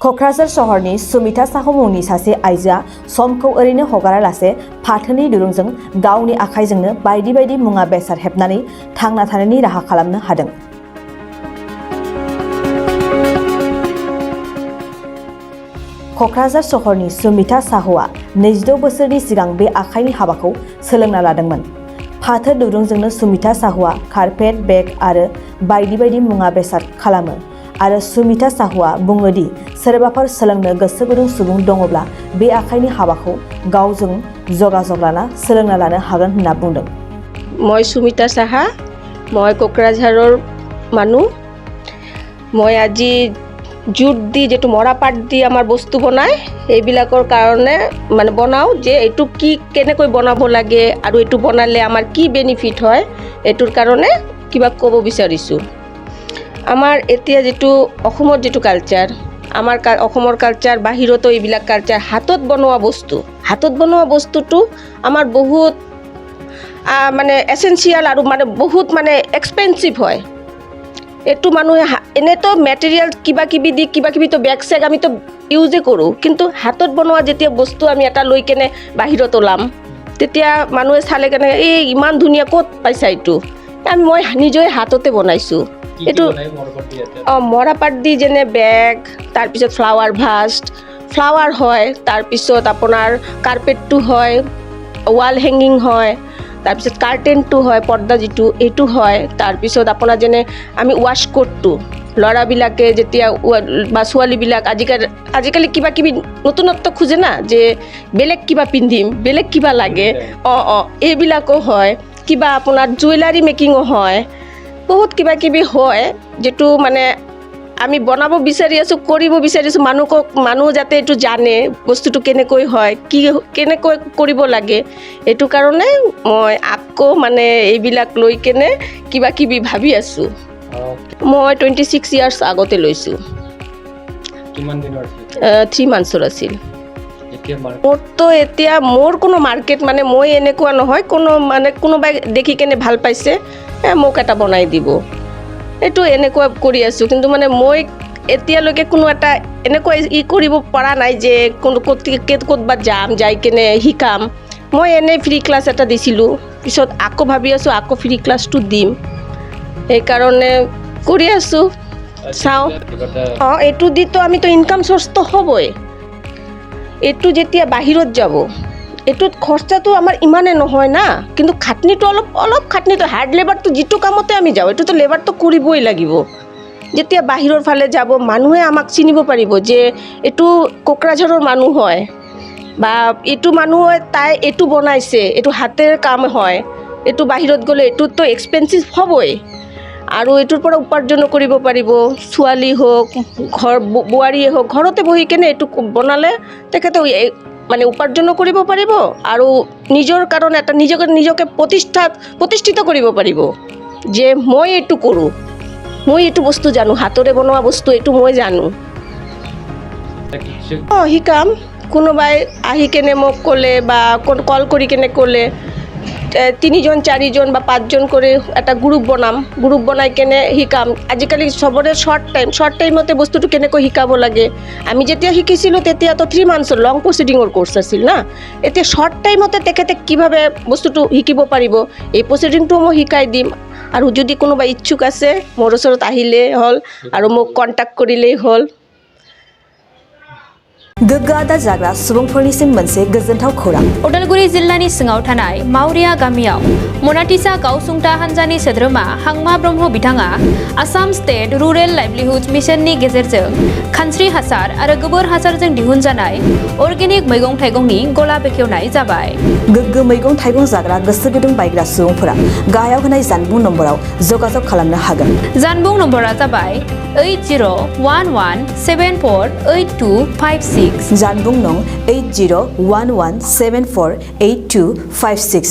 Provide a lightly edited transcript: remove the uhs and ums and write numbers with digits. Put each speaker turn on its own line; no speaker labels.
क'क्राझार सहरनि सुमिता साहु मुंनि सासे आइजोआ समखौ ओरैनो हगारालासे फाथोनि दुरुंजों गावनि आखाइजोंनो बायदि बायदि मुवा बेसाद हेबनानै थांना थानायनि राहा खालामनो हादों। क'क्राझार सहरनि सुमिता साहुआ 26 बोसोरनि सिगां बे आखाइनि हाबाखौ सोलोंना लादोंमोन। फाथो दुरुंजोंनो सुमिता साहुआ कारपेट, बेग आरो बायदि बायदि मुवा बेसाद खालामो। आरो सुमिता साहुआ बुङो दि सोरबाफोर सोलोंनो गोसो गुदुं सुबुं दङब्ला बे आखाइनि हाबाखौ गावजों जगाजग लाना सोलोंना लानो हागोन होनना बुंदों।
মই সুমিতা সাহা, মই কোকৰাঝাৰৰ মানুহ। মই আজি জুট দি যেটো মৰাপাট দি আমাৰ বস্তু বনায় এইবিলাকৰ কাৰণে মানে বনাওঁ যে এইটো কি কেনেকৈ বনাব লাগে আৰু এইটো বনালে আমাৰ কি বেনিফিট হয় এইটোৰ কাৰণে কিবা ক'ব বিচাৰিছোঁ। আমাৰ এতিয়া যেটো অসমৰ যেটো কালচাৰ আমাৰ অসমৰ কালচাৰ বাহিৰতো এইবিলাক কালচাৰ হাতত বনোৱা বস্তুটো আমাৰ বহুত মানে এসেনশিয়াল আৰু মানে বহুত মানে এক্সপেন্সিভ হয়। এইটো মানুহে এনেতো মেটেৰিয়েল কিবা কিবি তো বেগ চেগ আমি তো ইউজে কৰোঁ, কিন্তু হাতত বনোৱা যেতিয়া বস্তু আমি এটা লৈ কেনে বাহিৰত ওলাম তেতিয়া মানুহে চালে কেনে এই ইমান ধুনীয়া ক'ত পাইছা এইটো। মই নিজে হাততে বনাইছোঁ। এইটো মৰাপাট দি যেনে বেগ, তাৰপিছত ফ্লাৱাৰ ভাজ, ফ্লাৱাৰ হয়, তাৰপিছত আপোনাৰ কাৰ্পেটটো হয়, ৱাল হেংগিং হয়, তাৰপিছত কাৰ্টেনটো হয়, পৰ্দা যিটো এইটো হয়, তাৰপিছত আপোনাৰ যেনে আমি ৱাছ কোটটো ল'ৰাবিলাকে যেতিয়া বা ছোৱালীবিলাক আজিকালি কিবা কিবি নতুনত্ব খোজে না যে বেলেগ কিবা পিন্ধিম, বেলেগ কিবা লাগে এইবিলাকো হয়। কিবা আপোনাৰ জুৱেলাৰী মেকিঙো হয়, বহুত কিবা কিবি হয় যেটো মানে আমি বনাব বিচাৰি আছোঁ, কৰিব বিচাৰিছোঁ মানুহ যাতে এইটো জানে বস্তুটো কেনেকৈ হয়, কি কেনেকৈ কৰিব লাগে। এইটো কাৰণে মই আকৌ মানে এইবিলাক লৈ কেনে কিবা কিবি ভাবি আছোঁ। মই 26 ইয়াৰ্ছ আগতে লৈছোঁ।
কিমান দিনৰ
3 মান্থছৰ আছিল। মোৰতো এতিয়া মোৰ কোনো মাৰ্কেট মানে মই এনেকুৱা নহয়, কোনোবাই দেখি কেনে ভাল পাইছে মোক এটা বনাই দিব, এইটো এনেকুৱা কৰি আছোঁ। কিন্তু মানে মই এতিয়ালৈকে কোনো এটা এনেকুৱা কৰিব পৰা নাই যে ক'তবা যাই কেনে শিকাম। মই এনেই ফ্ৰী ক্লাছ এটা দিছিলোঁ, পিছত আকৌ ভাবি আছোঁ আকৌ ফ্ৰী ক্লাছটো দিম, সেইকাৰণে কৰি আছোঁ। চাওঁ এইটো দিতো আমিতো ইনকাম চ'ৰ্চটো হ'বই। এইটো যেতিয়া বাহিৰত যাব এইটোত খৰচাটো আমাৰ ইমানে নহয় না, কিন্তু খাটনিটো অলপ খাটনিটো হাৰ্ড লেবাৰটো যিটো কামতে আমি যাওঁ এইটোতো লেবাৰটো কৰিবই লাগিব। যেতিয়া বাহিৰৰ ফালে যাব মানুহে আমাক চিনিব পাৰিব যে এইটো কোকৰাঝাৰৰ মানুহ হয় বা এইটো মানুহে তাই এইটো বনাইছে, এইটো হাতেৰ কাম হয়, এইটো বাহিৰত গ'লে এইটোতো এক্সপেন্সিভ হ'বই আৰু এইটোৰ পৰা উপাৰ্জনো কৰিব পাৰিব। ছোৱালী হওক বোৱাৰীয়ে হওক ঘৰতে বহি কেনে এইটো বনালে তেখেতে মানে উপাৰ্জনো কৰিব পাৰিব আৰু নিজৰ কাৰণে এটা নিজকে প্ৰতিষ্ঠিত কৰিব পাৰিব যে মই এইটো কৰোঁ, মই এইটো বস্তু জানো, হাতৰে বনোৱা বস্তু এইটো মই জানো। শিকাম। কোনোবাই আহি কেনে মোক ক'লে বা কল কৰি কেনে ক'লে 3জন 4জন বা 5জন কৰি এটা গ্ৰুপ বনাই কেনে শিকাম। আজিকালি চবৰে শ্বৰ্ট টাইমতে বস্তুটো কেনেকৈ শিকাব লাগে। আমি যেতিয়া শিকিছিলোঁ তেতিয়াতো 3 মান্থছৰ লং প্ৰচিডিঙৰ কোৰ্চ আছিল না। এতিয়া শ্বৰ্ট টাইমতে তেখেতে কিভাৱে বস্তুটো শিকিব পাৰিব এই প্ৰচিডিংটো মই শিকাই দিম। আৰু যদি কোনোবা ইচ্ছুক আছে মোৰ ওচৰত আহিলেই হ'ল আৰু মোক কণ্টেক্ট কৰিলেই হ'ল।
गोग्गो आदार जाग्रा सुबुंफोरनिसिम मोनसे गोजोनथाव खौरां।
उदालगुरि जिल्लानि सिङाव थानाय मावरिया गामियाव मनाटिसा गावसुंथा हान्जानि सोद्रोमा हांमा ब्रह्म बिथाङा आसाम स्टेट रुरेल लाइभलिहुड मिशननि गेजेरजों खानस्रि हासार आरो गोबोर हासारजों दिहुनजानाय अर्गेनिक मैगं थाइगंनि गला बेखेवनाय जाबाय।
गोग्गो मैगं थाइगं जाग्रा गोसो गुदुं बायग्रा सुबुंफोरा गाहायाव होनाय जानबुं नम्बराव जगाजग खालामनो हागोन।
जानबुं नम्बरा जाबाय 8011748256।
जानबुं नं 8011748256।